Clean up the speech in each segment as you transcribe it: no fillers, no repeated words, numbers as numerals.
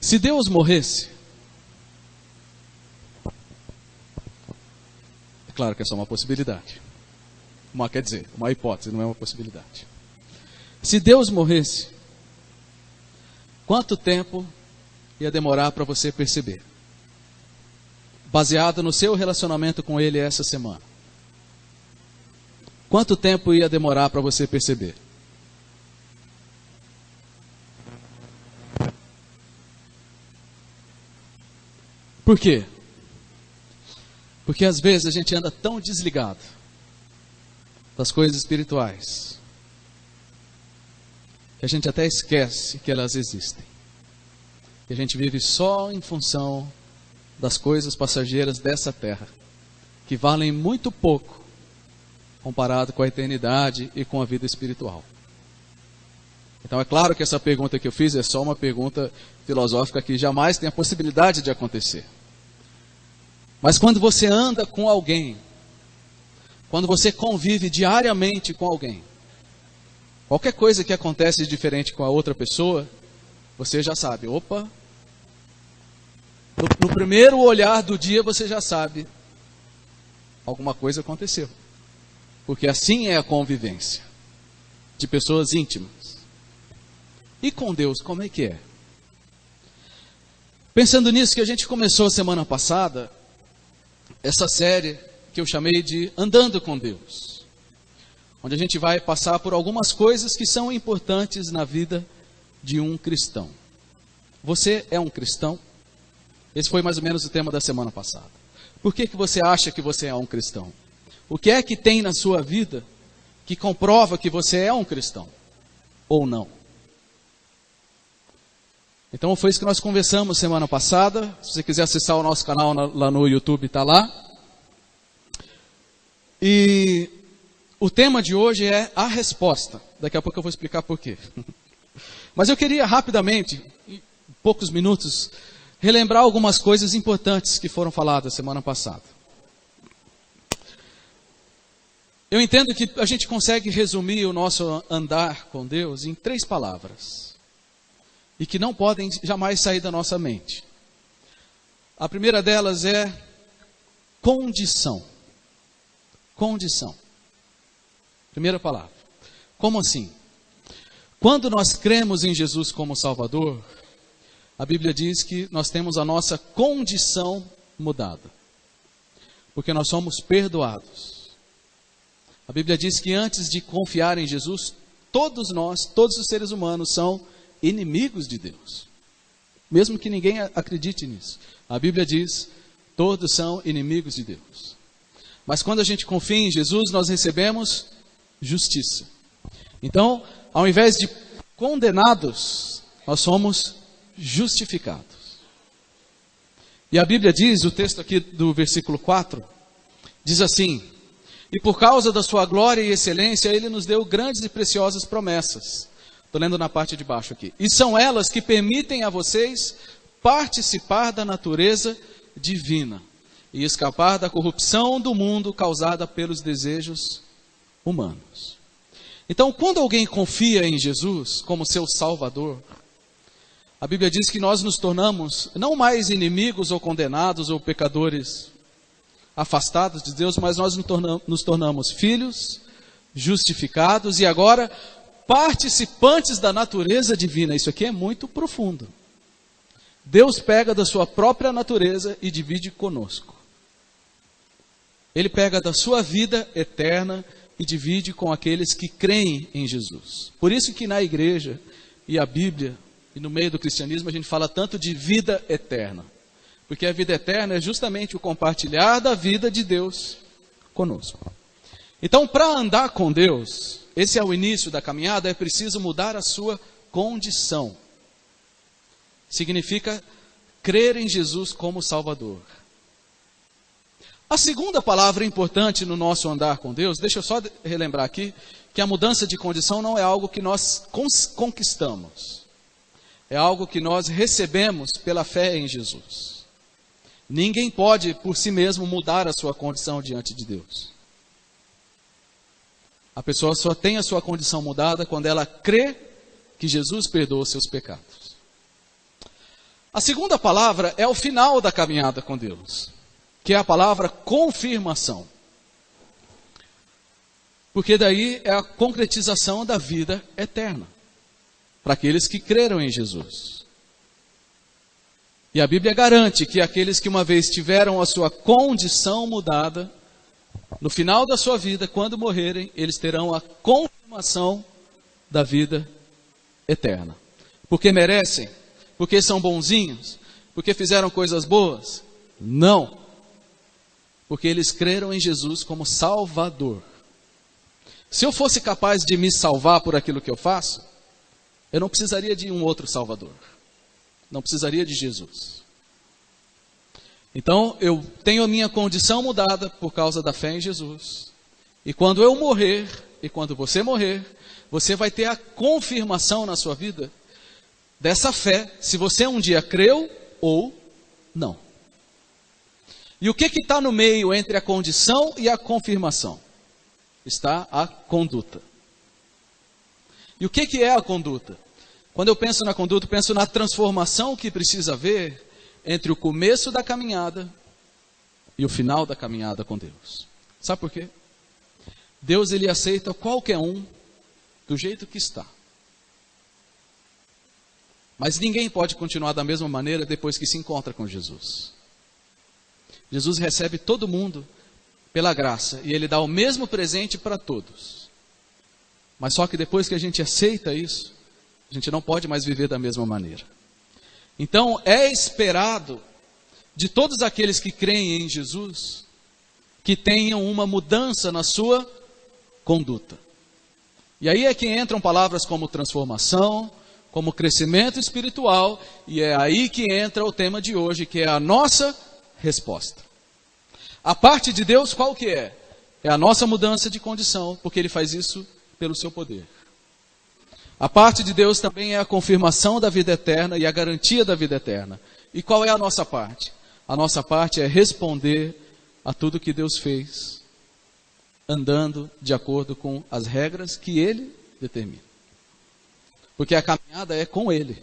Se Deus morresse, é claro que é só uma possibilidade. Quer dizer, uma hipótese, não é uma possibilidade. Se Deus morresse, quanto tempo ia demorar para você perceber? Baseado no seu relacionamento com Ele essa semana. Quanto tempo ia demorar para você perceber? Por quê? Porque às vezes a gente anda tão desligado das coisas espirituais que a gente até esquece que elas existem. E a gente vive só em função das coisas passageiras dessa terra, que valem muito pouco comparado com a eternidade e com a vida espiritual. Então é claro que essa pergunta que eu fiz é só uma pergunta filosófica que jamais tem a possibilidade de acontecer. Mas quando você anda com alguém, quando você convive diariamente com alguém, qualquer coisa que acontece de diferente com a outra pessoa, você já sabe, opa, no primeiro olhar do dia você já sabe, alguma coisa aconteceu. Porque assim é a convivência de pessoas íntimas. E com Deus, como é que é? Pensando nisso que a gente começou semana passada, essa série que eu chamei de Andando com Deus, onde a gente vai passar por algumas coisas que são importantes na vida de um cristão. Você é um cristão? Esse foi mais ou menos o tema da semana passada. Por que você acha que você é um cristão? O que é que tem na sua vida que comprova que você é um cristão? Ou não? Então foi isso que nós conversamos semana passada. Se você quiser acessar o nosso canal lá no YouTube, está lá. E o tema de hoje é a resposta. Daqui a pouco eu vou explicar por quê. Mas eu queria rapidamente, em poucos minutos, relembrar algumas coisas importantes que foram faladas semana passada. Eu entendo que a gente consegue resumir o nosso andar com Deus em 3 palavras. E que não podem jamais sair da nossa mente. A primeira delas é condição. Condição. Primeira palavra. Como assim? Quando nós cremos em Jesus como Salvador, a Bíblia diz que nós temos a nossa condição mudada. Porque nós somos perdoados. A Bíblia diz que antes de confiar em Jesus, todos nós, todos os seres humanos são inimigos de Deus. Mesmo que ninguém acredite nisso. A Bíblia diz, todos são inimigos de Deus. Mas quando a gente confia em Jesus, nós recebemos justiça. Então, ao invés de condenados, nós somos justificados. E a Bíblia diz, o texto aqui do versículo 4, diz assim: e por causa da sua glória e excelência, Ele nos deu grandes e preciosas promessas. Estou lendo na parte de baixo aqui. E são elas que permitem a vocês participar da natureza divina e escapar da corrupção do mundo causada pelos desejos humanos. Então, quando alguém confia em Jesus como seu Salvador, a Bíblia diz que nós nos tornamos não mais inimigos ou condenados ou pecadores afastados de Deus, mas nós nos tornamos filhos, justificados e agora participantes da natureza divina. Isso aqui é muito profundo. Deus pega da sua própria natureza e divide conosco. Ele pega da sua vida eterna e divide com aqueles que creem em Jesus. Por isso que na igreja e a Bíblia e no meio do cristianismo a gente fala tanto de vida eterna. Porque a vida eterna é justamente o compartilhar da vida de Deus conosco. Então, para andar com Deus, esse é o início da caminhada, é preciso mudar a sua condição. Significa crer em Jesus como Salvador. A segunda palavra importante no nosso andar com Deus, deixa eu só relembrar aqui, que a mudança de condição não é algo que nós conquistamos. É algo que nós recebemos pela fé em Jesus. Ninguém pode, por si mesmo, mudar a sua condição diante de Deus. A pessoa só tem a sua condição mudada quando ela crê que Jesus perdoa os seus pecados. A segunda palavra é o final da caminhada com Deus, que é a palavra confirmação. Porque daí é a concretização da vida eterna, para aqueles que creram em Jesus. E a Bíblia garante que aqueles que uma vez tiveram a sua condição mudada, no final da sua vida, quando morrerem, eles terão a confirmação da vida eterna. Porque merecem? Porque são bonzinhos? Porque fizeram coisas boas? Não. Porque eles creram em Jesus como Salvador. Se eu fosse capaz de me salvar por aquilo que eu faço, eu não precisaria de um outro Salvador. Não precisaria de Jesus. Então, eu tenho a minha condição mudada por causa da fé em Jesus. E quando eu morrer, e quando você morrer, você vai ter a confirmação na sua vida dessa fé, se você um dia creu ou não. E o que está no meio entre a condição e a confirmação? Está a conduta. E o que é a conduta? Quando eu penso na conduta, eu penso na transformação que precisa haver entre o começo da caminhada e o final da caminhada com Deus. Sabe por quê? Deus, ele aceita qualquer um do jeito que está. Mas ninguém pode continuar da mesma maneira depois que se encontra com Jesus. Jesus recebe todo mundo pela graça e ele dá o mesmo presente para todos. Mas só que depois que a gente aceita isso, a gente não pode mais viver da mesma maneira. Então é esperado de todos aqueles que creem em Jesus que tenham uma mudança na sua conduta. E aí é que entram palavras como transformação, como crescimento espiritual, e é aí que entra o tema de hoje, que é a nossa resposta. A parte de Deus qual que é? É a nossa mudança de condição, porque Ele faz isso pelo seu poder. A parte de Deus também é a confirmação da vida eterna e a garantia da vida eterna. E qual é a nossa parte? A nossa parte é responder a tudo que Deus fez, andando de acordo com as regras que Ele determina. Porque a caminhada é com Ele.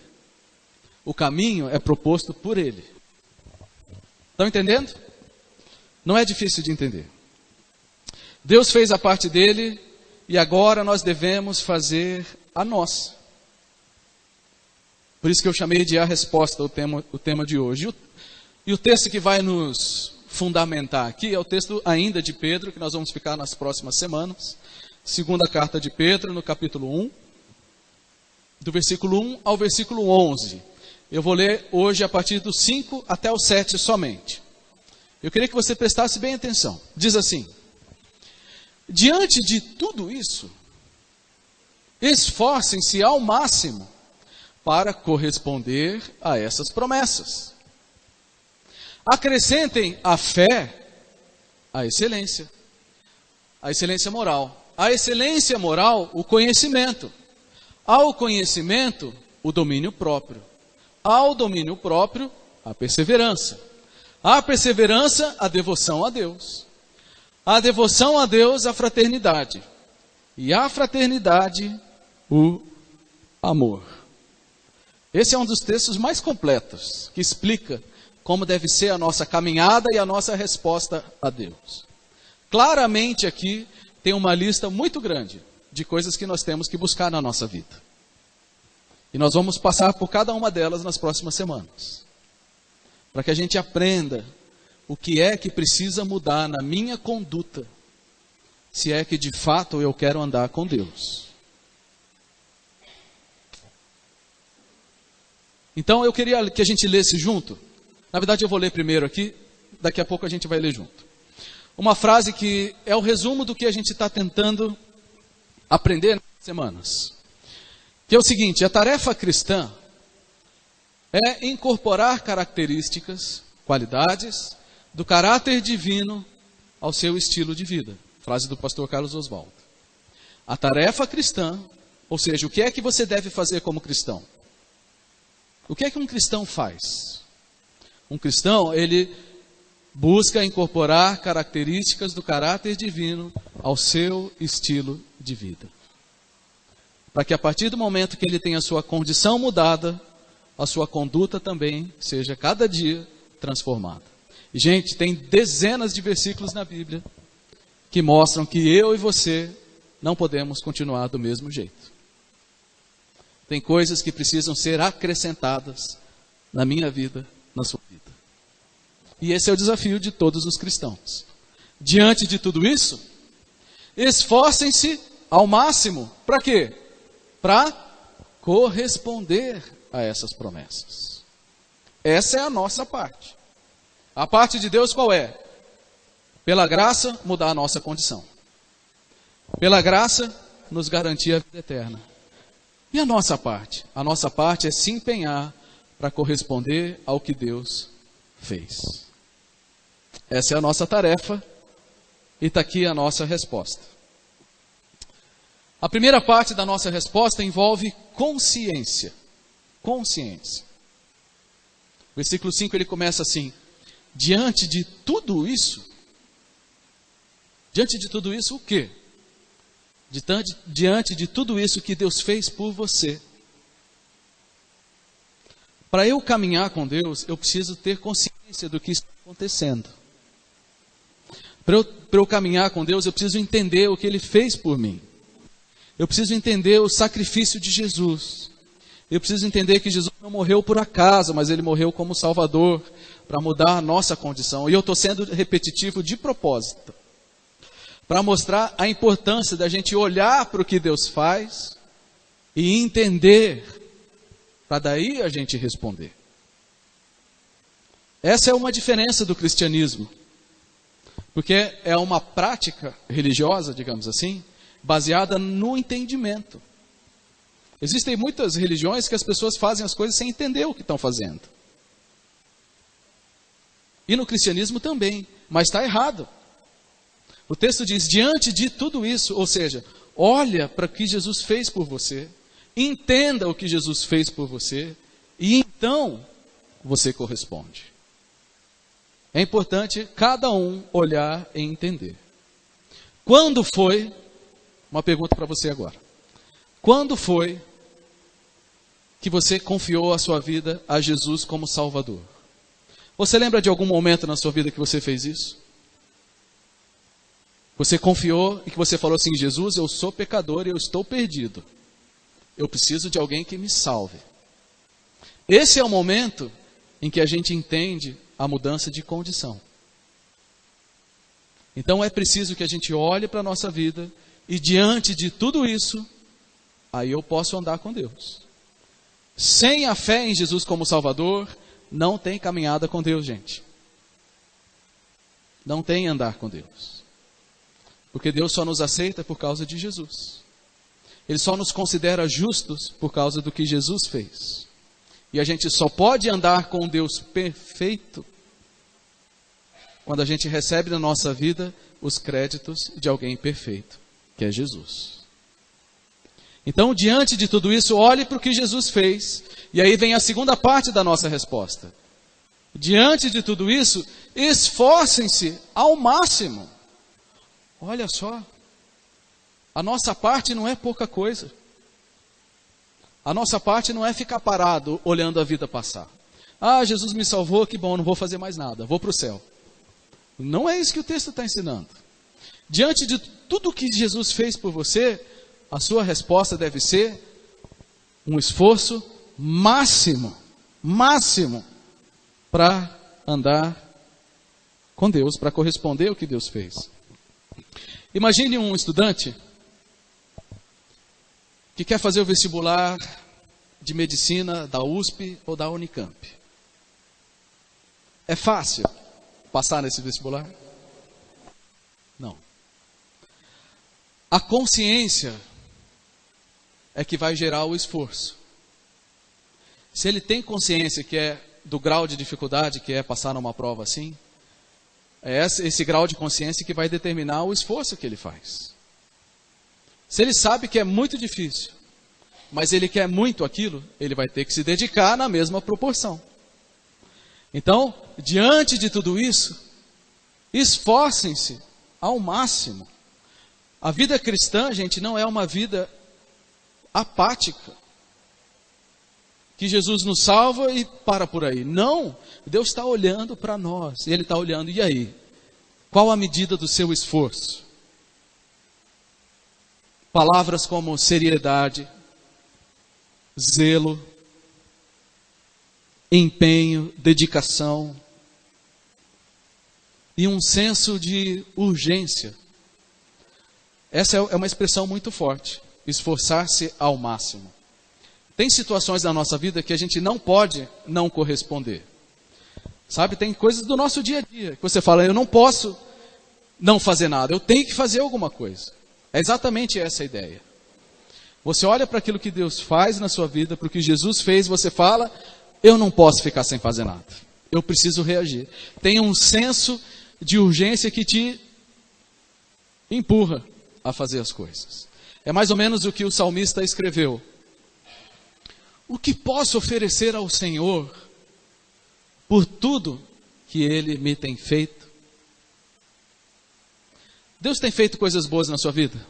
O caminho é proposto por Ele. Estão entendendo? Não é difícil de entender. Deus fez a parte dele e agora nós devemos fazer a nossa. Por isso que eu chamei de a resposta, o tema de hoje. E o texto que vai nos fundamentar aqui é o texto ainda de Pedro, que nós vamos ficar nas próximas semanas. Segunda carta de Pedro, no capítulo 1, do versículo 1 ao versículo 11. Eu vou ler hoje a partir do 5 até o 7 somente. Eu queria que você prestasse bem atenção. Diz assim: diante de tudo isso, esforcem-se ao máximo para corresponder a essas promessas. Acrescentem à fé a excelência moral. A excelência moral, o conhecimento. Ao conhecimento, o domínio próprio. Ao domínio próprio, a perseverança. A perseverança, a devoção a Deus. A devoção a Deus, a fraternidade. E a fraternidade, o amor. Esse é um dos textos mais completos, que explica como deve ser a nossa caminhada e a nossa resposta a Deus. Claramente aqui tem uma lista muito grande de coisas que nós temos que buscar na nossa vida. E nós vamos passar por cada uma delas nas próximas semanas. Para que a gente aprenda o que é que precisa mudar na minha conduta, se é que de fato eu quero andar com Deus. Então eu queria que a gente lesse junto. Na verdade eu vou ler primeiro aqui, daqui a pouco a gente vai ler junto. Uma frase que é o resumo do que a gente está tentando aprender nas semanas. Que é o seguinte: a tarefa cristã é incorporar características, qualidades do caráter divino ao seu estilo de vida. Frase do pastor Carlos Oswaldo. A tarefa cristã, ou seja, o que é que você deve fazer como cristão? O que é que um cristão faz? Um cristão, ele busca incorporar características do caráter divino ao seu estilo de vida. Para que a partir do momento que ele tem a sua condição mudada, a sua conduta também seja cada dia transformada. E, gente, tem dezenas de versículos na Bíblia que mostram que eu e você não podemos continuar do mesmo jeito. Tem coisas que precisam ser acrescentadas na minha vida, na sua vida. E esse é o desafio de todos os cristãos. Diante de tudo isso, esforcem-se ao máximo. Para quê? Para corresponder a essas promessas. Essa é a nossa parte. A parte de Deus qual é? Pela graça, mudar a nossa condição. Pela graça, nos garantir a vida eterna. E a nossa parte? A nossa parte é se empenhar para corresponder ao que Deus fez. Essa é a nossa tarefa e está aqui a nossa resposta. A primeira parte da nossa resposta envolve consciência. Consciência. O versículo 5 ele começa assim: diante de tudo isso o quê? Diante de tudo isso que Deus fez por você. Para eu caminhar com Deus, eu preciso ter consciência do que está acontecendo. Para eu caminhar com Deus, eu preciso entender o que Ele fez por mim. Eu preciso entender o sacrifício de Jesus. Eu preciso entender que Jesus não morreu por acaso, mas Ele morreu como Salvador, para mudar a nossa condição. E eu estou sendo repetitivo de propósito, para mostrar a importância da gente olhar para o que Deus faz e entender, para daí a gente responder. Essa é uma diferença do cristianismo, porque é uma prática religiosa, digamos assim, baseada no entendimento. Existem muitas religiões que as pessoas fazem as coisas sem entender o que estão fazendo. E no cristianismo também, mas está errado. O texto diz, diante de tudo isso, ou seja, olha para o que Jesus fez por você, entenda o que Jesus fez por você, e então você corresponde. É importante cada um olhar e entender. Quando foi, uma pergunta para você agora, quando foi que você confiou a sua vida a Jesus como Salvador? Você lembra de algum momento na sua vida que você fez isso? Você confiou e que você falou assim, Jesus, eu sou pecador e eu estou perdido. Eu preciso de alguém que me salve. Esse é o momento em que a gente entende a mudança de condição. Então é preciso que a gente olhe para a nossa vida e diante de tudo isso, aí eu posso andar com Deus. Sem a fé em Jesus como Salvador, não tem caminhada com Deus, gente. Não tem andar com Deus. Porque Deus só nos aceita por causa de Jesus. Ele só nos considera justos por causa do que Jesus fez. E a gente só pode andar com Deus perfeito quando a gente recebe na nossa vida os créditos de alguém perfeito, que é Jesus. Então, diante de tudo isso, olhe para o que Jesus fez. E aí vem a segunda parte da nossa resposta. Diante de tudo isso, esforcem-se ao máximo. Olha só, a nossa parte não é pouca coisa. A nossa parte não é ficar parado olhando a vida passar. Ah, Jesus me salvou, que bom, não vou fazer mais nada, vou para o céu. Não é isso que o texto está ensinando. Diante de tudo que Jesus fez por você, a sua resposta deve ser um esforço máximo para andar com Deus, para corresponder ao que Deus fez. Imagine um estudante que quer fazer o vestibular de medicina da USP ou da Unicamp. É fácil passar nesse vestibular? Não. A consciência é que vai gerar o esforço. Se ele tem consciência que é do grau de dificuldade que é passar numa prova assim, é esse grau de consciência que vai determinar o esforço que ele faz. Se ele sabe que é muito difícil, mas ele quer muito aquilo, ele vai ter que se dedicar na mesma proporção. Então, diante de tudo isso, esforcem-se ao máximo. A vida cristã, gente, não é uma vida apática. que Jesus nos salva e para por aí. Não, Deus está olhando para nós, e Ele está olhando, e aí? Qual a medida do seu esforço? Palavras como seriedade, zelo, empenho, dedicação e um senso de urgência. Essa é uma expressão muito forte, esforçar-se ao máximo. Tem situações na nossa vida que a gente não pode não corresponder. Sabe, tem coisas do nosso dia a dia que você fala, eu não posso não fazer nada, eu tenho que fazer alguma coisa. É exatamente essa a ideia. Você olha para aquilo que Deus faz na sua vida, para o que Jesus fez, você fala, eu não posso ficar sem fazer nada. Eu preciso reagir. Tem um senso de urgência que te empurra a fazer as coisas. É mais ou menos o que o salmista escreveu. O que posso oferecer ao Senhor por tudo que Ele me tem feito? Deus tem feito coisas boas na sua vida?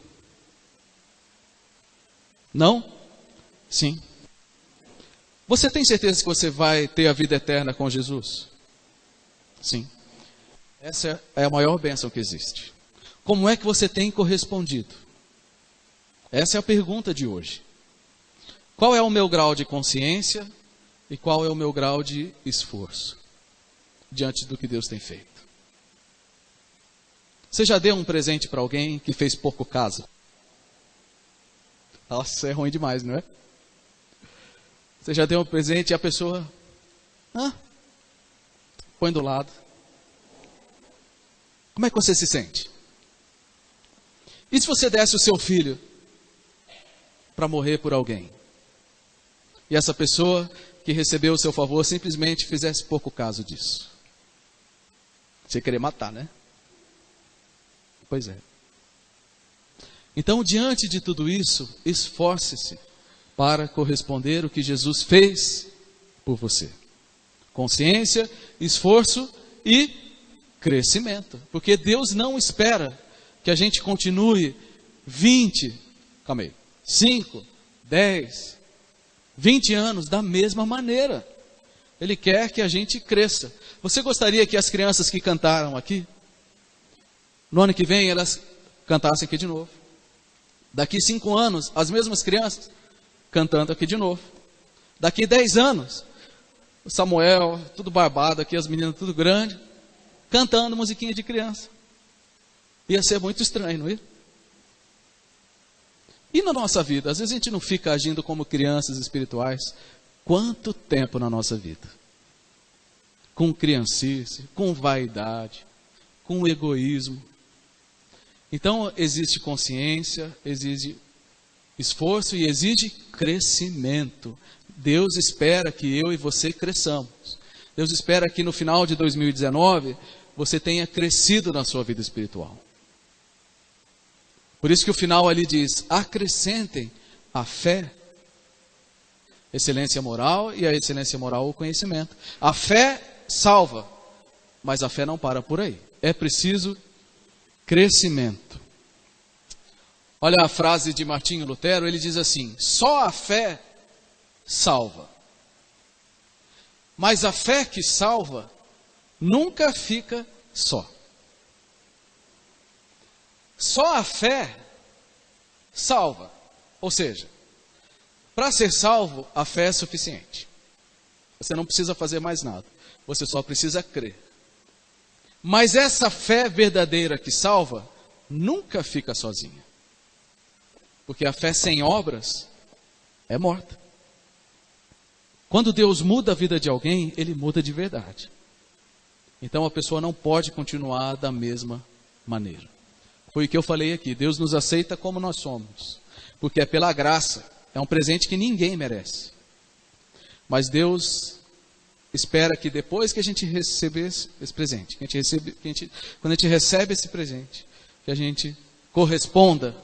Não? Sim. Você tem certeza que você vai ter a vida eterna com Jesus? Sim. Essa é a maior bênção que existe. Como é que você tem correspondido? Essa é a pergunta de hoje. Qual é o meu grau de consciência e qual é o meu grau de esforço diante do que Deus tem feito? Você já deu um presente para alguém que fez pouco caso? Nossa, é ruim demais, não é? Você já deu um presente e a pessoa põe do lado. Como é que você se sente? E se você desse o seu filho para morrer por alguém? E essa pessoa que recebeu o seu favor simplesmente fizesse pouco caso disso? Você querer matar, né? Pois é. Então, diante de tudo isso, esforce-se para corresponder o que Jesus fez por você. Consciência, esforço e crescimento. Porque Deus não espera que a gente continue 5, 10, 20 anos da mesma maneira. Ele quer que a gente cresça. Você gostaria que as crianças que cantaram aqui, no ano que vem, elas cantassem aqui de novo? Daqui 5 anos, as mesmas crianças cantando aqui de novo. Daqui 10 anos, o Samuel, tudo barbado aqui, as meninas tudo grande, cantando musiquinha de criança. Ia ser muito estranho, não ia? E na nossa vida? Às vezes a gente não fica agindo como crianças espirituais. Quanto tempo na nossa vida? Com criancice, com vaidade, com egoísmo. Então, existe consciência, exige esforço e exige crescimento. Deus espera que eu e você cresçamos. Deus espera que no final de 2019, você tenha crescido na sua vida espiritual. Por isso que o final ali diz, acrescentem a fé, excelência moral, e a excelência moral o conhecimento. A fé salva, mas a fé não para por aí. É preciso crescimento. Olha a frase de Martinho Lutero, ele diz assim, só a fé salva. Mas a fé que salva nunca fica só. Só a fé salva. Ou seja, para ser salvo, a fé é suficiente. Você não precisa fazer mais nada. Você só precisa crer. Mas essa fé verdadeira que salva, nunca fica sozinha. Porque a fé sem obras é morta. Quando Deus muda a vida de alguém, Ele muda de verdade. Então a pessoa não pode continuar da mesma maneira. Foi o que eu falei aqui, Deus nos aceita como nós somos. Porque é pela graça, é um presente que ninguém merece. Mas Deus espera que depois que a gente receber esse presente, quando a gente recebe esse presente, que a gente corresponda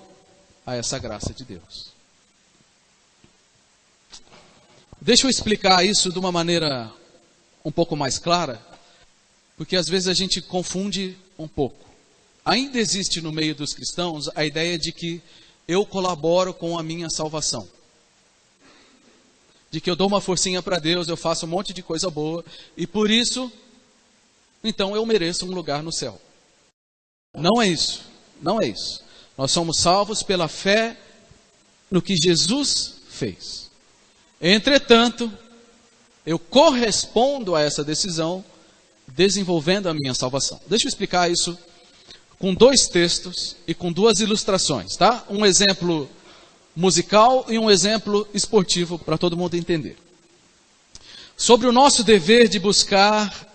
a essa graça de Deus. Deixa eu explicar isso de uma maneira um pouco mais clara, porque às vezes a gente confunde um pouco. Ainda existe no meio dos cristãos a ideia de que eu colaboro com a minha salvação. de que eu dou uma forcinha para Deus, eu faço um monte de coisa boa, e por isso, então eu mereço um lugar no céu. Não é isso, não é isso. Nós somos salvos pela fé no que Jesus fez. Entretanto, eu correspondo a essa decisão, desenvolvendo a minha salvação. Deixa eu explicar isso com 2 textos e com 2 ilustrações, tá? Um exemplo musical e um exemplo esportivo para todo mundo entender. Sobre o nosso dever de buscar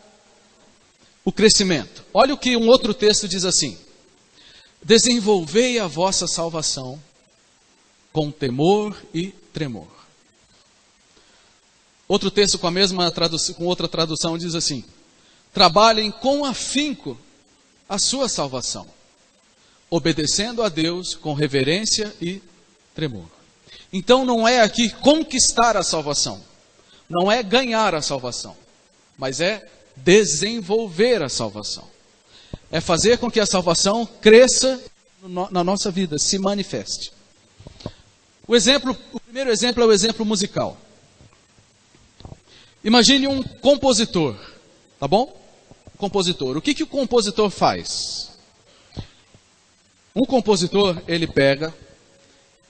o crescimento. Olha o que um outro texto diz assim: desenvolvei a vossa salvação com temor e tremor. Outro texto com a mesma tradução, com outra tradução diz assim: trabalhem com afinco a sua salvação, obedecendo a Deus com reverência e tremor. Então não é aqui conquistar a salvação, não é ganhar a salvação, mas é desenvolver a salvação. É fazer com que a salvação cresça na nossa vida, se manifeste. O primeiro exemplo é o exemplo musical. Imagine um compositor, tá bom? Compositor. O que o compositor faz? Um compositor, ele pega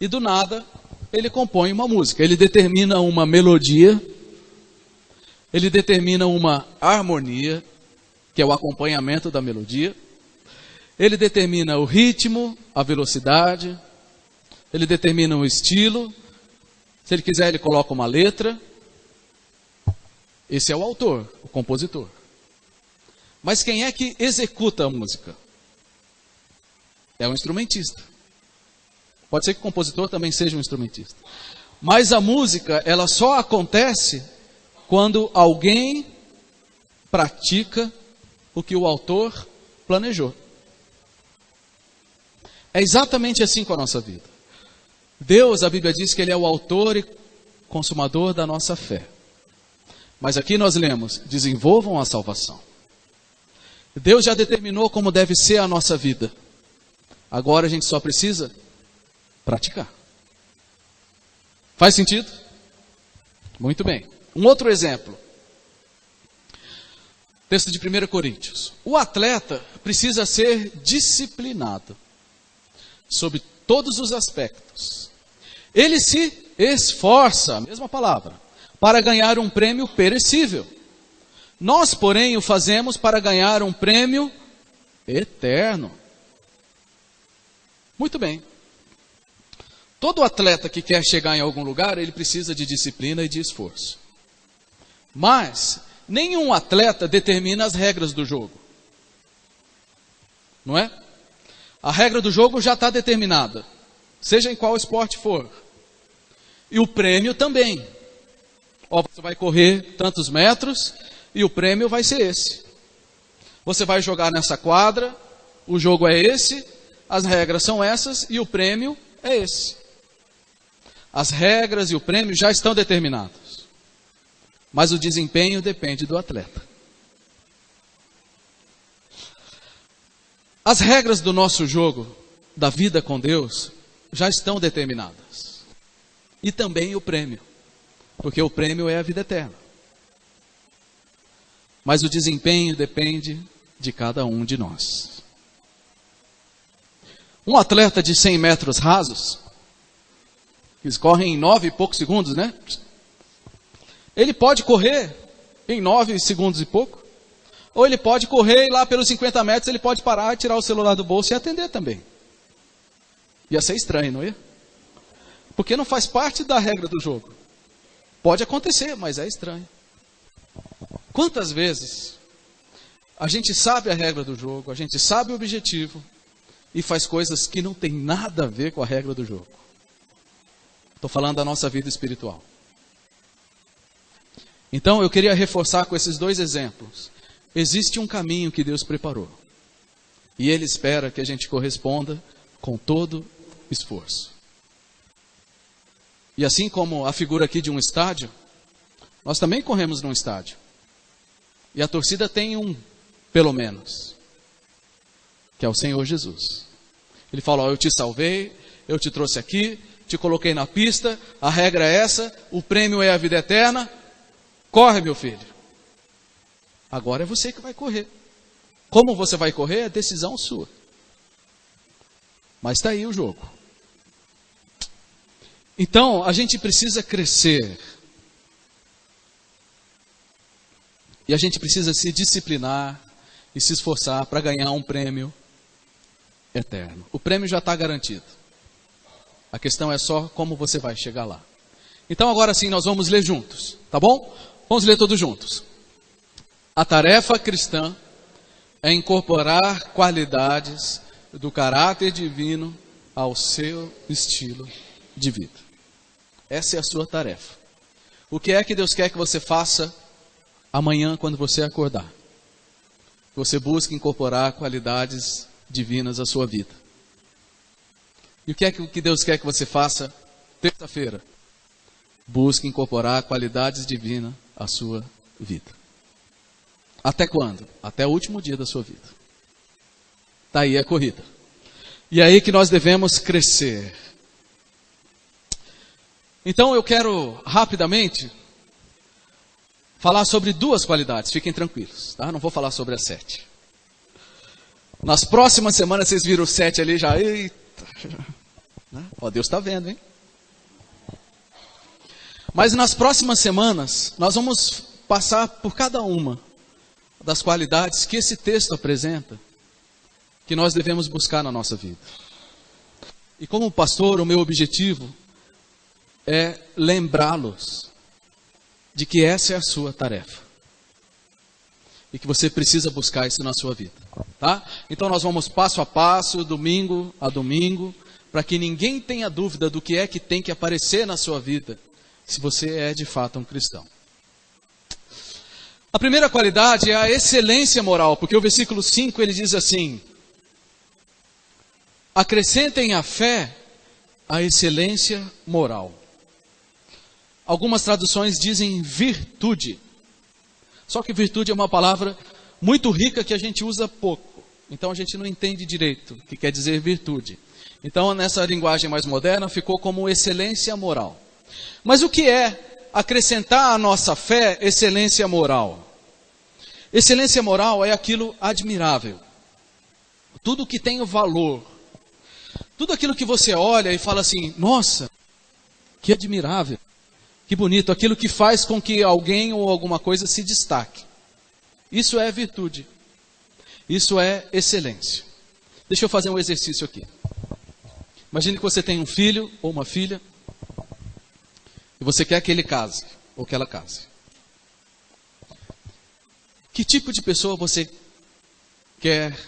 e do nada ele compõe uma música. Ele determina uma melodia, ele determina uma harmonia, que é o acompanhamento da melodia. Ele determina o ritmo, a velocidade, ele determina o estilo. Se ele quiser, ele coloca uma letra. Esse é o autor, o compositor. Mas quem é que executa a música? É o instrumentista. Pode ser que o compositor também seja um instrumentista. Mas a música, ela só acontece quando alguém pratica o que o autor planejou. É exatamente assim com a nossa vida. Deus, a Bíblia diz que Ele é o autor e consumador da nossa fé. Mas aqui nós lemos: desenvolvam a salvação. Deus já determinou como deve ser a nossa vida. Agora a gente só precisa praticar. Faz sentido? Muito bem. Um outro exemplo. Texto de 1 Coríntios. O atleta precisa ser disciplinado sobre todos os aspectos. Ele se esforça, a mesma palavra, para ganhar um prêmio perecível. Nós, porém, o fazemos para ganhar um prêmio eterno. Muito bem. Todo atleta que quer chegar em algum lugar, ele precisa de disciplina e de esforço. Mas nenhum atleta determina as regras do jogo. Não é? A regra do jogo já está determinada, seja em qual esporte for. E o prêmio também. Ó, você vai correr tantos metros e o prêmio vai ser esse. Você vai jogar nessa quadra, o jogo é esse, as regras são essas e o prêmio é esse. As regras e o prêmio já estão determinados. Mas o desempenho depende do atleta. As regras do nosso jogo, da vida com Deus, já estão determinadas. E também o prêmio. Porque o prêmio é a vida eterna. Mas o desempenho depende de cada um de nós. Um atleta de 100 metros rasos, eles correm em 9 e poucos segundos, né? Ele pode correr em 9 segundos e pouco. Ou ele pode correr e lá pelos 50 metros ele pode parar, tirar o celular do bolso e atender também. Ia ser estranho, não é? Porque não faz parte da regra do jogo. Pode acontecer, mas é estranho. Quantas vezes a gente sabe a regra do jogo, a gente sabe o objetivo e faz coisas que não tem nada a ver com a regra do jogo. Estou falando da nossa vida espiritual. Então eu queria reforçar com esses 2 exemplos. Existe um caminho que Deus preparou. E Ele espera que a gente corresponda com todo esforço. E assim como a figura aqui de um estádio, nós também corremos num estádio. E a torcida tem um, pelo menos, que é o Senhor Jesus. Ele fala: ó, eu te salvei, eu te trouxe aqui, te coloquei na pista, a regra é essa, o prêmio é a vida eterna, corre, meu filho. Agora é você que vai correr. Como você vai correr é decisão sua. Mas está aí o jogo. Então, a gente precisa crescer. E a gente precisa se disciplinar e se esforçar para ganhar um prêmio eterno. O prêmio já está garantido. A questão é só como você vai chegar lá. Então agora sim nós vamos ler juntos, tá bom? Vamos ler todos juntos. A tarefa cristã é incorporar qualidades do caráter divino ao seu estilo de vida. Essa é a sua tarefa. O que é que Deus quer que você faça amanhã quando você acordar? Você busca incorporar qualidades divinas à sua vida. E o que é que Deus quer que você faça terça-feira? Busque incorporar qualidades divinas à sua vida. Até quando? Até o último dia da sua vida. Está aí a corrida. E é aí que nós devemos crescer. Então eu quero rapidamente falar sobre 2 qualidades. Fiquem tranquilos, tá? Não vou falar sobre as 7. Nas próximas semanas, vocês viram o 7 ali já. Eita. Ó, Deus está vendo, hein? Mas nas próximas semanas, nós vamos passar por cada uma das qualidades que esse texto apresenta, que nós devemos buscar na nossa vida. E como pastor, o meu objetivo é lembrá-los de que essa é a sua tarefa. E que você precisa buscar isso na sua vida. Tá? Então nós vamos passo a passo, domingo a domingo, para que ninguém tenha dúvida do que é que tem que aparecer na sua vida, se você é de fato um cristão. A primeira qualidade é a excelência moral, porque o versículo 5 ele diz assim: acrescentem à fé a excelência moral. Algumas traduções dizem virtude. Só que virtude é uma palavra muito rica que a gente usa pouco. Então a gente não entende direito o que quer dizer virtude. Então nessa linguagem mais moderna ficou como excelência moral. Mas o que é acrescentar à nossa fé excelência moral? Excelência moral é aquilo admirável. Tudo que tem o valor. Tudo aquilo que você olha e fala assim, nossa, que admirável. Que bonito, aquilo que faz com que alguém ou alguma coisa se destaque. Isso é virtude. Isso é excelência. Deixa eu fazer um exercício aqui. Imagine que você tem um filho ou uma filha e você quer que ele case ou que ela case. Que tipo de pessoa você quer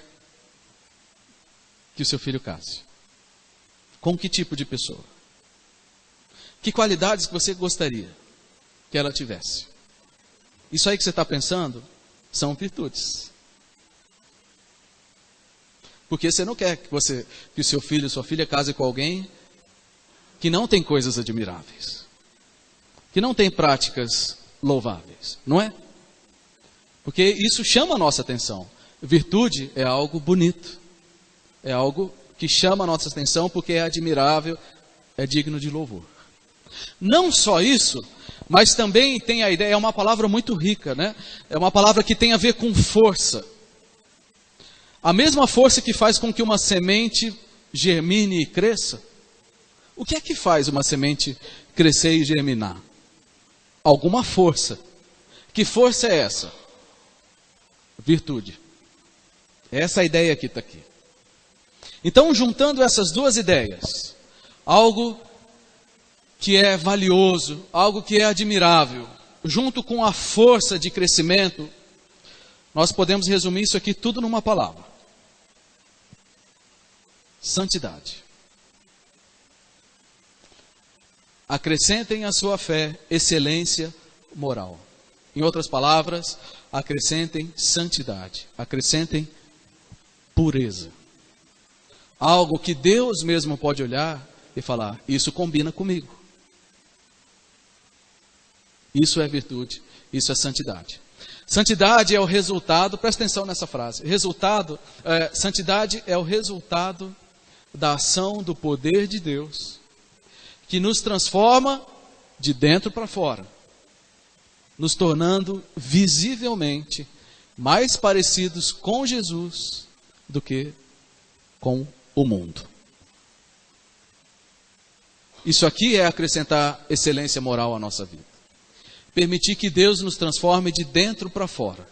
que o seu filho case? Com que tipo de pessoa? Que qualidades que você gostaria que ela tivesse? Isso aí que você está pensando são virtudes. Porque você não quer que o seu filho ou sua filha case com alguém que não tem coisas admiráveis, que não tem práticas louváveis, não é? Porque isso chama a nossa atenção. Virtude é algo bonito, é algo que chama a nossa atenção porque é admirável, é digno de louvor. Não só isso, mas também tem a ideia, é uma palavra muito rica, né? É uma palavra que tem a ver com força. A mesma força que faz com que uma semente germine e cresça. O que é que faz uma semente crescer e germinar? Alguma força. Que força é essa? Virtude. Essa é a ideia que está aqui. Então, juntando essas duas ideias, algo que é valioso, algo que é admirável, junto com a força de crescimento, nós podemos resumir isso aqui tudo numa palavra: santidade. Acrescentem à sua fé excelência moral. Em outras palavras, acrescentem santidade, acrescentem pureza. Algo que Deus mesmo pode olhar e falar, isso combina comigo. Isso é virtude, isso é santidade. Santidade é o resultado, presta atenção nessa frase, santidade é o resultado da ação do poder de Deus, que nos transforma de dentro para fora, nos tornando visivelmente mais parecidos com Jesus do que com o mundo. Isso aqui é acrescentar excelência moral à nossa vida. Permitir que Deus nos transforme de dentro para fora.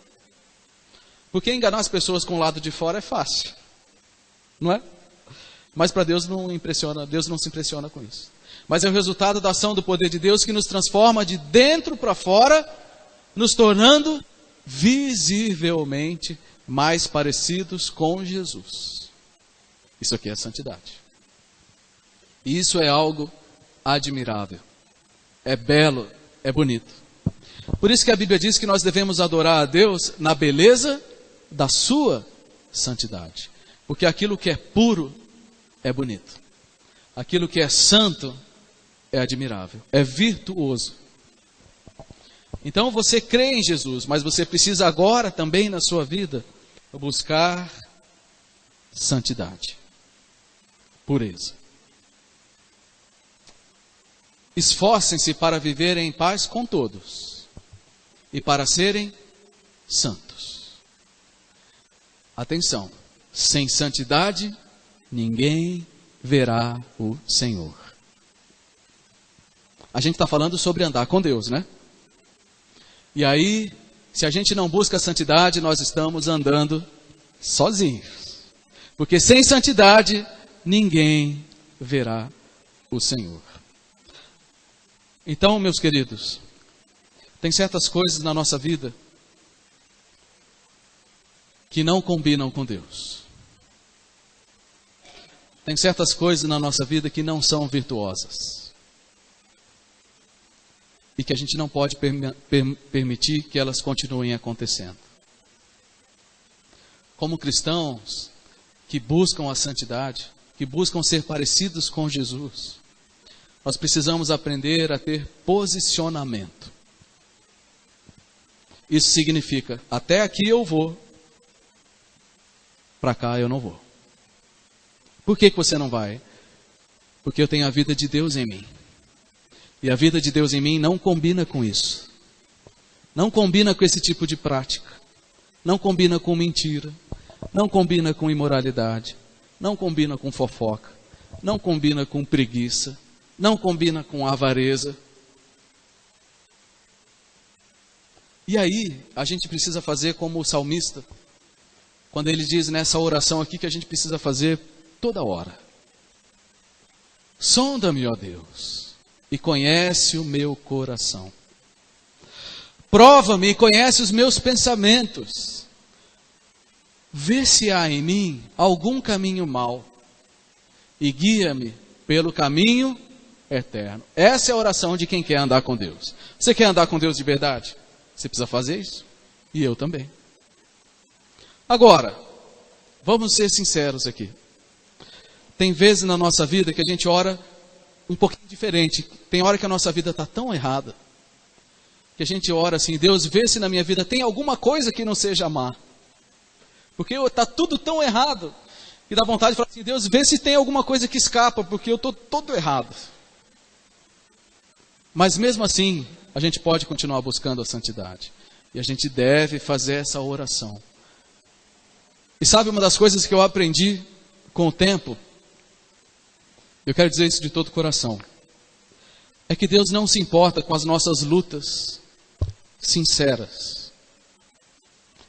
Porque enganar as pessoas com o lado de fora é fácil, não é? Mas para Deus não impressiona, Deus não se impressiona com isso. Mas é o resultado da ação do poder de Deus que nos transforma de dentro para fora, nos tornando visivelmente mais parecidos com Jesus. Isso aqui é santidade. E isso é algo admirável. É belo, é bonito. Por isso que a Bíblia diz que nós devemos adorar a Deus na beleza da sua santidade. Porque aquilo que é puro é bonito. Aquilo que é santo é admirável, é virtuoso. Então você crê em Jesus, mas você precisa agora também na sua vida buscar santidade, pureza. Esforcem-se para viver em paz com todos e para serem santos. Atenção, sem santidade ninguém verá o Senhor. A gente está falando sobre andar com Deus, né? E aí, se a gente não busca a santidade, nós estamos andando sozinhos. Porque sem santidade, ninguém verá o Senhor. Então, meus queridos, tem certas coisas na nossa vida que não combinam com Deus. Tem certas coisas na nossa vida que não são virtuosas. E que a gente não pode permitir que elas continuem acontecendo. Como cristãos que buscam a santidade, que buscam ser parecidos com Jesus, nós precisamos aprender a ter posicionamento. Isso significa, até aqui eu vou, para cá eu não vou. Por que você não vai? Porque eu tenho a vida de Deus em mim. E a vida de Deus em mim não combina com isso. Não combina com esse tipo de prática. Não combina com mentira. Não combina com imoralidade. Não combina com fofoca. Não combina com preguiça. Não combina com avareza. E aí, a gente precisa fazer como o salmista, quando ele diz nessa oração aqui que a gente precisa fazer toda hora. Sonda-me, ó Deus, e conhece o meu coração. Prova-me e conhece os meus pensamentos. Vê se há em mim algum caminho mau e guia-me pelo caminho eterno. Essa é a oração de quem quer andar com Deus. Você quer andar com Deus de verdade? Você precisa fazer isso. E eu também. Agora, vamos ser sinceros aqui. Tem vezes na nossa vida que a gente ora um pouquinho diferente. Tem hora que a nossa vida está tão errada, que a gente ora assim: Deus, vê se na minha vida tem alguma coisa que não seja amar. Porque está tudo tão errado, que dá vontade de falar assim: Deus, vê se tem alguma coisa que escapa, porque eu estou todo errado. Mas mesmo assim, a gente pode continuar buscando a santidade. E a gente deve fazer essa oração. E sabe uma das coisas que eu aprendi com o tempo? Eu quero dizer isso de todo o coração. É que Deus não se importa com as nossas lutas sinceras.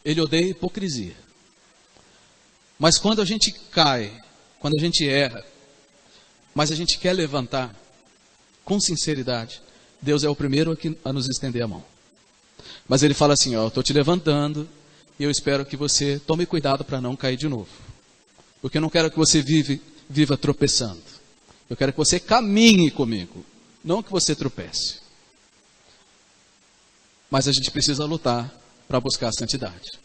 Ele odeia a hipocrisia. Mas quando a gente cai, quando a gente erra, mas a gente quer levantar com sinceridade, Deus é o primeiro a nos estender a mão. Mas Ele fala assim: ó, eu estou te levantando e eu espero que você tome cuidado para não cair de novo. Porque eu não quero que você viva tropeçando. Eu quero que você caminhe comigo, não que você tropece. Mas a gente precisa lutar para buscar a santidade.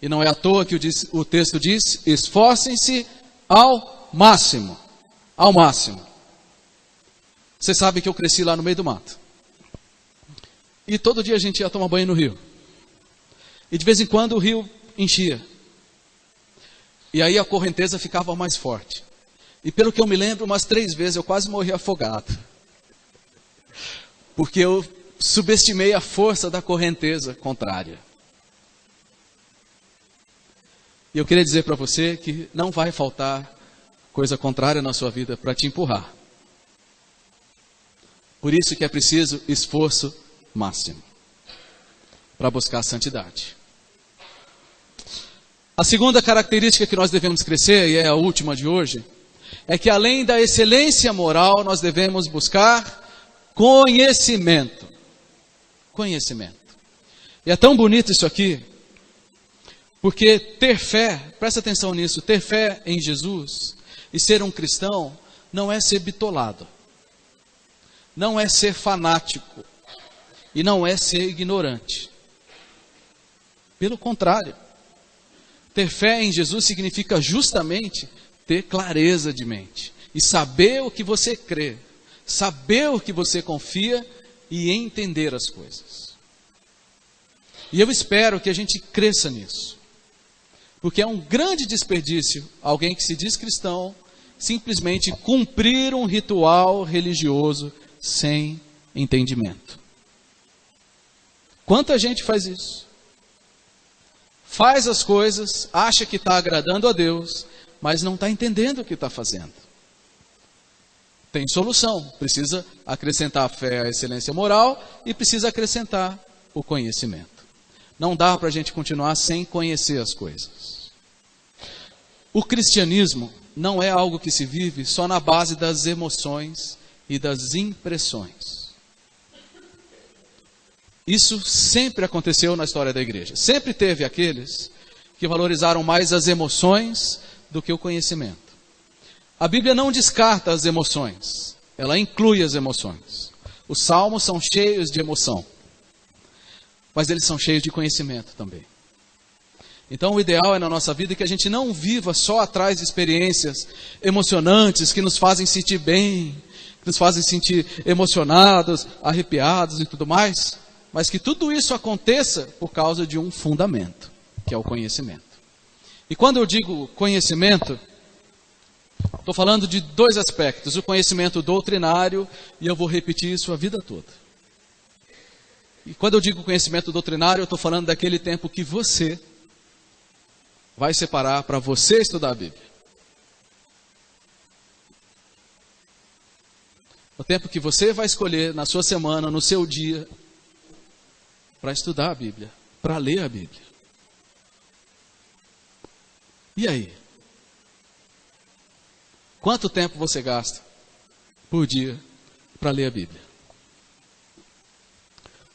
E não é à toa que o texto diz: esforcem-se ao máximo. Ao máximo. Você sabe que eu cresci lá no meio do mato. E todo dia a gente ia tomar banho no rio. E de vez em quando o rio enchia. E aí a correnteza ficava mais forte. E pelo que eu me lembro, umas 3 vezes eu quase morri afogado. Porque eu subestimei a força da correnteza contrária. E eu queria dizer para você que não vai faltar coisa contrária na sua vida para te empurrar. Por isso que é preciso esforço máximo para buscar a santidade. A segunda característica que nós devemos crescer, e é a última de hoje, é que além da excelência moral, nós devemos buscar conhecimento. Conhecimento. E é tão bonito isso aqui, porque ter fé, presta atenção nisso, ter fé em Jesus e ser um cristão não é ser bitolado, não é ser fanático e não é ser ignorante. Pelo contrário, ter fé em Jesus significa justamente ter clareza de mente e saber o que você crê, saber o que você confia e entender as coisas. E eu espero que a gente cresça nisso. Porque é um grande desperdício alguém que se diz cristão simplesmente cumprir um ritual religioso sem entendimento. Quanta gente faz isso? Faz as coisas, acha que está agradando a Deus, mas não está entendendo o que está fazendo. Tem solução, precisa acrescentar a fé, a excelência moral e precisa acrescentar o conhecimento. Não dá para a gente continuar sem conhecer as coisas. O cristianismo não é algo que se vive só na base das emoções e das impressões. Isso sempre aconteceu na história da igreja. Sempre teve aqueles que valorizaram mais as emoções do que o conhecimento. A Bíblia não descarta as emoções, ela inclui as emoções. Os salmos são cheios de emoção, mas eles são cheios de conhecimento também. Então o ideal é na nossa vida que a gente não viva só atrás de experiências emocionantes que nos fazem sentir bem, que nos fazem sentir emocionados, arrepiados e tudo mais, mas que tudo isso aconteça por causa de um fundamento, que é o conhecimento. E quando eu digo conhecimento, estou falando de dois aspectos, o conhecimento doutrinário, e eu vou repetir isso a vida toda. E quando eu digo conhecimento doutrinário, eu estou falando daquele tempo que você vai separar para você estudar a Bíblia. O tempo que você vai escolher na sua semana, no seu dia, para estudar a Bíblia, para ler a Bíblia. E aí? Quanto tempo você gasta por dia para ler a Bíblia?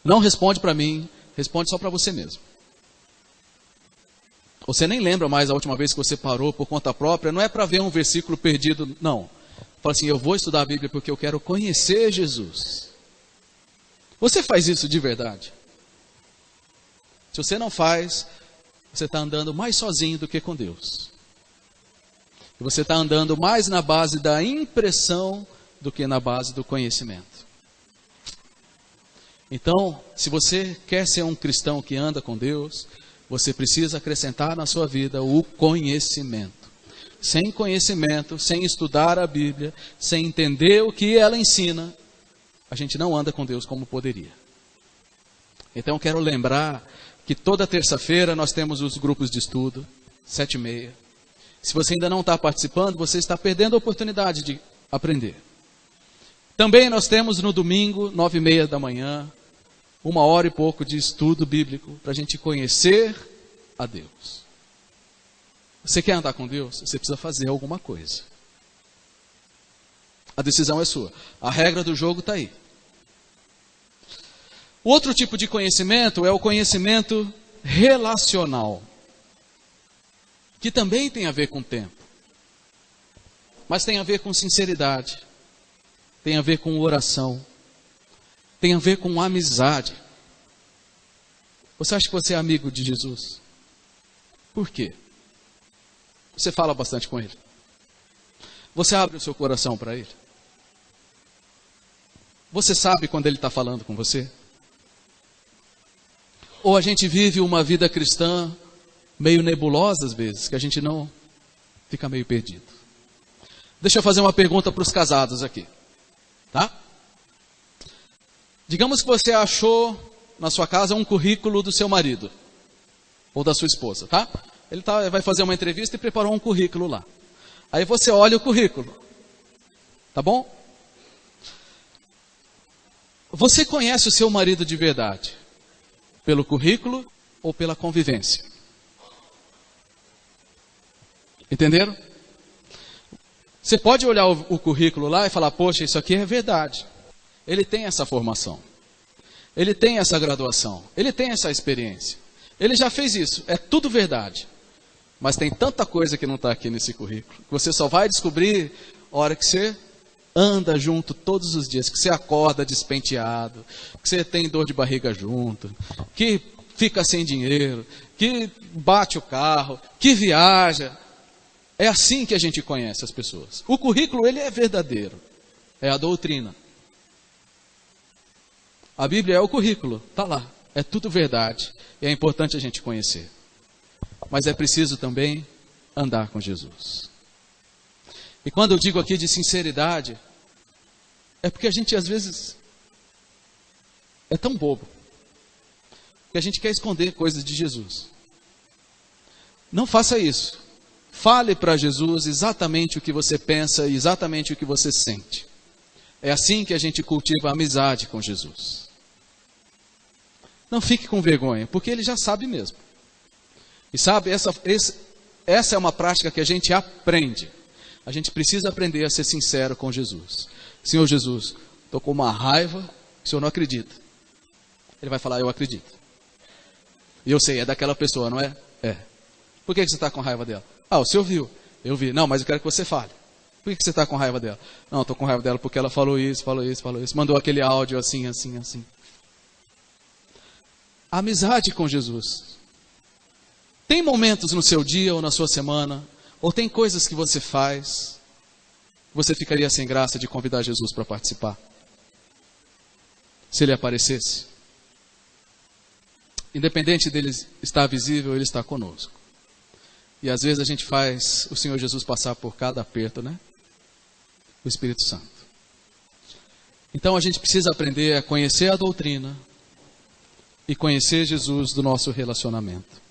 Não responde para mim, responde só para você mesmo. Você nem lembra mais a última vez que você parou por conta própria, não é para ver um versículo perdido, não. Fala assim, eu vou estudar a Bíblia porque eu quero conhecer Jesus. Você faz isso de verdade? Se você não faz, você está andando mais sozinho do que com Deus. E você está andando mais na base da impressão do que na base do conhecimento. Então, se você quer ser um cristão que anda com Deus, você precisa acrescentar na sua vida o conhecimento. Sem conhecimento, sem estudar a Bíblia, sem entender o que ela ensina, a gente não anda com Deus como poderia. Então, eu quero lembrar que toda terça-feira nós temos os grupos de estudo, 7h30. Se você ainda não está participando, você está perdendo a oportunidade de aprender. Também nós temos no domingo, 9h30 da manhã, 1h e pouco de estudo bíblico, para a gente conhecer a Deus. Você quer andar com Deus? Você precisa fazer alguma coisa. A decisão é sua. A regra do jogo está aí. O outro tipo de conhecimento é o conhecimento relacional, que também tem a ver com tempo, mas tem a ver com sinceridade, tem a ver com oração, tem a ver com amizade. Você acha que você é amigo de Jesus? Por quê? Você fala bastante com Ele? Você abre o seu coração para Ele? Você sabe quando Ele está falando com você? Ou a gente vive uma vida cristã meio nebulosa às vezes, que a gente não fica meio perdido. Deixa eu fazer uma pergunta para os casados aqui, tá? Digamos que você achou na sua casa um currículo do seu marido ou da sua esposa, tá? Ele vai fazer uma entrevista e preparou um currículo lá. Aí você olha o currículo, tá bom? Você conhece o seu marido de verdade? Pelo currículo ou pela convivência? Entenderam? Você pode olhar o currículo lá e falar, poxa, isso aqui é verdade. Ele tem essa formação. Ele tem essa graduação. Ele tem essa experiência. Ele já fez isso. É tudo verdade. Mas tem tanta coisa que não está aqui nesse currículo. Que você só vai descobrir a hora que você anda junto todos os dias. Que você acorda despenteado. Que você tem dor de barriga junto. Que fica sem dinheiro. Que bate o carro. Que viaja. É assim que a gente conhece as pessoas. O currículo, ele é verdadeiro. É a doutrina. A Bíblia é o currículo. Está lá. É tudo verdade. E é importante a gente conhecer. Mas é preciso também andar com Jesus. E quando eu digo aqui de sinceridade, é porque a gente às vezes é tão bobo. Que a gente quer esconder coisas de Jesus. Não faça isso. Fale para Jesus exatamente o que você pensa e exatamente o que você sente. É assim que a gente cultiva a amizade com Jesus. Não fique com vergonha, porque ele já sabe mesmo. E sabe, essa é uma prática que a gente aprende. A gente precisa aprender a ser sincero com Jesus. Senhor Jesus, estou com uma raiva que o Senhor não acredita. Ele vai falar, eu acredito. E eu sei, é daquela pessoa, não é? É. Por que você está com raiva dela? Ah, o senhor viu. Eu vi. Não, mas eu quero que você fale. Por que você está com raiva dela? Não, estou com raiva dela porque ela falou isso. Mandou aquele áudio assim. Amizade com Jesus. Tem momentos no seu dia ou na sua semana, ou tem coisas que você faz, você ficaria sem graça de convidar Jesus para participar? Se ele aparecesse? Independente dele estar visível, ele está conosco. E às vezes a gente faz o Senhor Jesus passar por cada aperto, né? O Espírito Santo. Então a gente precisa aprender a conhecer a doutrina e conhecer Jesus do nosso relacionamento.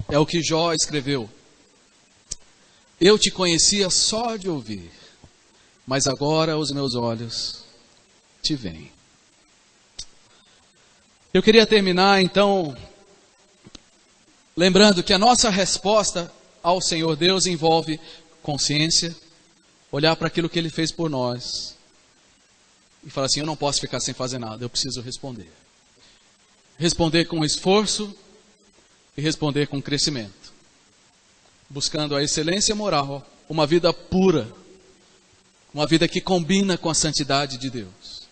É o que Jó escreveu. Eu te conhecia só de ouvir, mas agora os meus olhos te veem. Eu queria terminar então lembrando que a nossa resposta ao Senhor Deus envolve consciência, olhar para aquilo que Ele fez por nós e falar assim, eu não posso ficar sem fazer nada, eu preciso responder. Responder com esforço e responder com crescimento. Buscando a excelência moral, uma vida pura, uma vida que combina com a santidade de Deus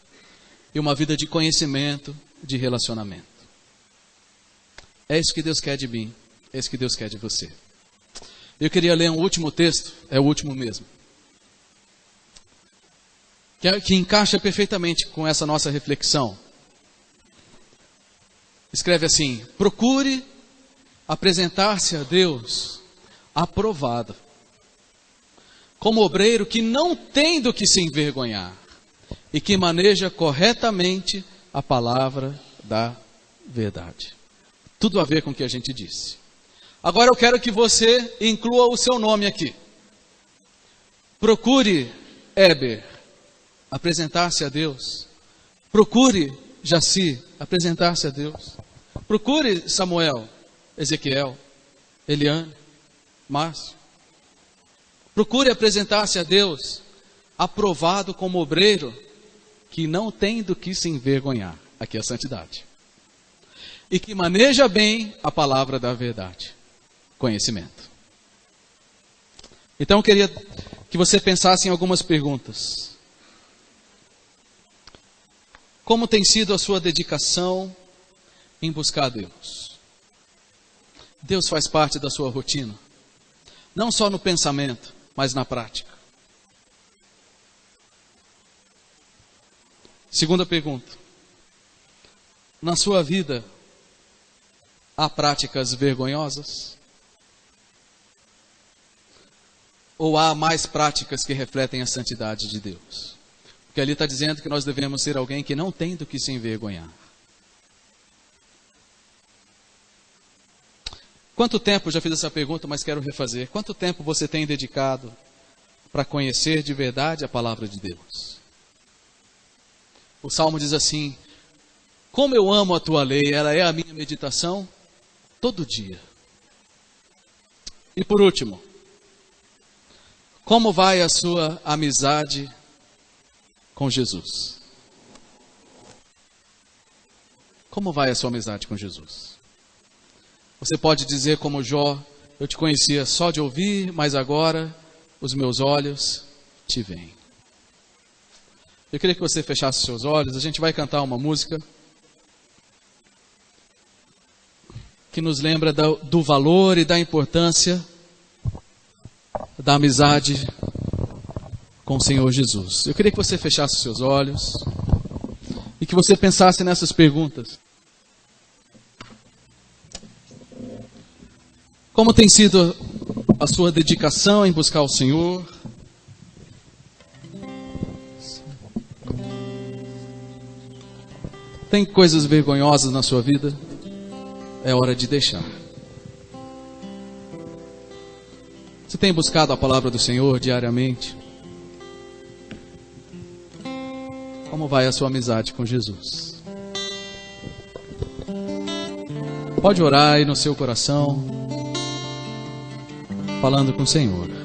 e uma vida de conhecimento, de relacionamento. É isso que Deus quer de mim, é isso que Deus quer de você. Eu queria ler um último texto, é o último mesmo, que encaixa perfeitamente com essa nossa reflexão. Escreve assim, procure apresentar-se a Deus aprovado, como obreiro que não tem do que se envergonhar e que maneja corretamente a palavra da verdade. Tudo a ver com o que a gente disse. Agora eu quero que você inclua o seu nome aqui. Procure, Éber, apresentar-se a Deus. Procure, Jaci, apresentar-se a Deus. Procure, Samuel, Ezequiel, Eliane, Márcio. Procure apresentar-se a Deus, aprovado como obreiro, que não tem do que se envergonhar. Aqui é a santidade. E que maneja bem a palavra da verdade. Conhecimento. Então eu queria que você pensasse em algumas perguntas. Como tem sido a sua dedicação em buscar Deus? Deus faz parte da sua rotina. Não só no pensamento, mas na prática. Segunda pergunta. Na sua vida, há práticas vergonhosas? Ou há mais práticas que refletem a santidade de Deus? Porque ali está dizendo que nós devemos ser alguém que não tem do que se envergonhar. Quanto tempo, já fiz essa pergunta, mas quero refazer. Quanto tempo você tem dedicado para conhecer de verdade a palavra de Deus? O Salmo diz assim: como eu amo a tua lei, ela é a minha meditação todo dia. E por último, como vai a sua amizade com Jesus? Como vai a sua amizade com Jesus? Você pode dizer como Jó: eu te conhecia só de ouvir, mas agora os meus olhos te veem. Eu queria que você fechasse seus olhos. A gente vai cantar uma música que nos lembra do valor e da importância da amizade com o Senhor Jesus. Eu queria que você fechasse seus olhos e que você pensasse nessas perguntas. Como tem sido a sua dedicação em buscar o Senhor? Tem coisas vergonhosas na sua vida? É hora de deixar. Você tem buscado a palavra do Senhor diariamente? Como vai a sua amizade com Jesus? Pode orar aí no seu coração, falando com o Senhor.